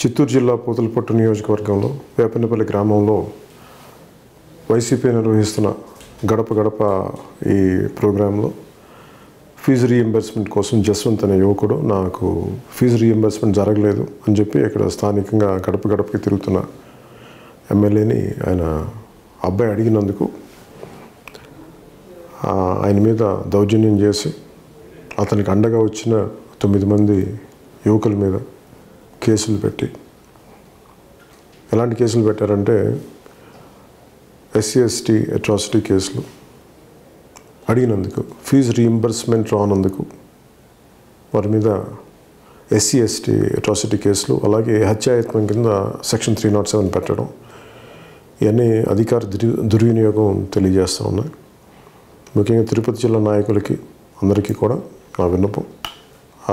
చిత్తూరు జిల్లా పూతలపట్టు నియోజకవర్గంలో వేపన్నపల్లి గ్రామంలో వైసీపీ నిర్వహిస్తున్న గడప గడప ఈ ప్రోగ్రాంలో ఫీజు రీఎంబర్స్మెంట్ కోసం జస్వంత్ అనే యువకుడు నాకు ఫీజు రీఎంబర్స్మెంట్ జరగలేదు అని చెప్పి ఇక్కడ స్థానికంగా గడప గడపకి తిరుగుతున్న ఎమ్మెల్యేని ఆయన అబ్బాయి అడిగినందుకు ఆయన మీద దౌర్జన్యం చేసి అతనికి అండగా వచ్చిన 9 మంది యువకుల మీద కేసులు పెట్టి ఎలాంటి కేసులు పెట్టారంటే ఎస్సీ ఎస్టీ అట్రాసిటీ కేసులు అడిగినందుకు ఫీజు రీఎంబర్స్మెంట్ రానందుకు వారి మీద ఎస్సీ ఎస్టీ అట్రాసిటీ కేసులు అలాగే హత్యాయత్నం కింద సెక్షన్ 307 పెట్టడం ఇవన్నీ అధికార దుర్వినియోగం తెలియజేస్తూ ఉన్నాయి. ముఖ్యంగా తిరుపతి జిల్లా నాయకులకి అందరికీ కూడా నా విన్నపం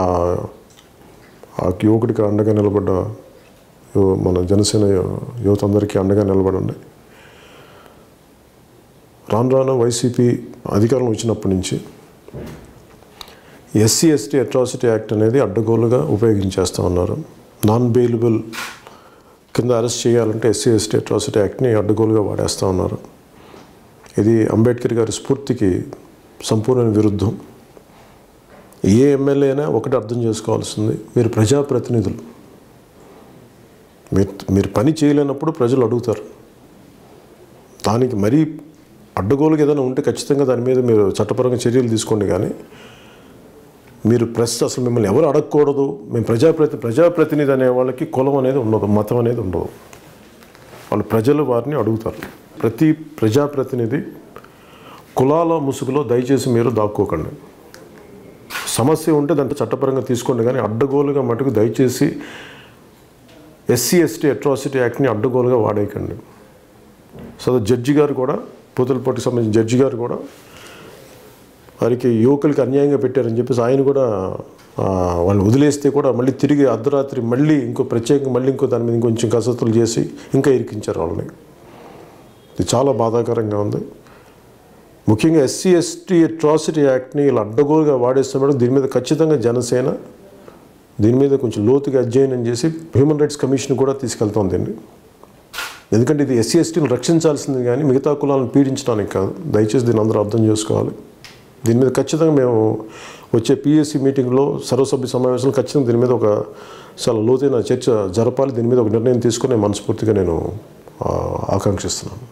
ఆ యువకుడికి అండగా నిలబడ్డ మన జనసేన యువత అందరికీ అండగా నిలబడండి. రాను వైసీపీ అధికారం వచ్చినప్పటి నుంచి ఎస్సీ ఎస్టీ అట్రాసిటీ యాక్ట్ అనేది అడ్డగోలుగా ఉపయోగించేస్తూ ఉన్నారు. నాన్ బెయిలబుల్ కింద అరెస్ట్ చేయాలంటే ఎస్సీ ఎస్టీ అట్రాసిటీ యాక్ట్ని అడ్డగోలుగా వాడేస్తూ ఉన్నారు. ఇది అంబేద్కర్ గారి స్ఫూర్తికి సంపూర్ణ విరుద్ధం. ఏ ఎమ్మెల్యే అయినా ఒకటి అర్థం చేసుకోవాల్సింది, మీరు ప్రజాప్రతినిధులు, మీరు పని చేయలేనప్పుడు ప్రజలు అడుగుతారు. దానికి మరీ అడ్డగోలుగా ఏదైనా ఉంటే ఖచ్చితంగా దాని మీద మీరు చట్టపరంగా చర్యలు తీసుకోండి. కానీ మీరు అసలు మిమ్మల్ని ఎవరు అడగకూడదు. మేము ప్రజాప్రతినిధి అనే వాళ్ళకి కులం అనేది ఉండదు, మతం అనేది ఉండదు. వాళ్ళు ప్రజలు వారిని అడుగుతారు. ప్రతి ప్రజాప్రతినిధి కులాల ముసుగులో దయచేసి మీరు దాక్కోకండి. సమస్య ఉంటే దాంట్లో చట్టపరంగా తీసుకోండి. కానీ అడ్డగోలుగా మటుకు దయచేసి ఎస్సీ ఎస్టీ అట్రాసిటీ యాక్ట్ని అడ్డగోలుగా వాడేయకండి. సో జడ్జి గారు కూడా పూతలపట్టుకు సంబంధించిన జడ్జి గారు కూడా వారికి యువకులకి అన్యాయంగా పెట్టారని చెప్పేసి ఆయన కూడా వాళ్ళని వదిలేస్తే కూడా మళ్ళీ తిరిగి అర్ధరాత్రి మళ్ళీ ప్రత్యేకంగా ఇంకో దాని మీద ఇంకొంచెం కసరత్తులు చేసి ఇంకా ఇరికించారు వాళ్ళని. ఇది చాలా బాధాకరంగా ఉంది. ముఖ్యంగా ఎస్సీ ఎస్టీ అట్రాసిటీ యాక్ట్ని ఇలా అడ్డగోలుగా వాడేస్తున్నప్పుడు దీని మీద ఖచ్చితంగా జనసేన దీని మీద కొంచెం లోతుగా అధ్యయనం చేసి హ్యూమన్ రైట్స్ కమిషన్ కూడా తీసుకెళ్తాం దీన్ని. ఎందుకంటే ఇది ఎస్సీ ఎస్టీని రక్షించాల్సింది కానీ మిగతా కులాలను పీడించడానికి కాదు. దయచేసి దీన్ని అందరూ అర్థం చేసుకోవాలి. దీని మీద ఖచ్చితంగా మేము వచ్చే పిఎస్సి మీటింగ్లో సర్వసభ్య సమావేశంలో ఖచ్చితంగా దీని మీద చాలా లోతైన చర్చ జరపాలి. దీని మీద ఒక నిర్ణయం తీసుకుని మనస్ఫూర్తిగా నేను ఆకాంక్షిస్తున్నాను.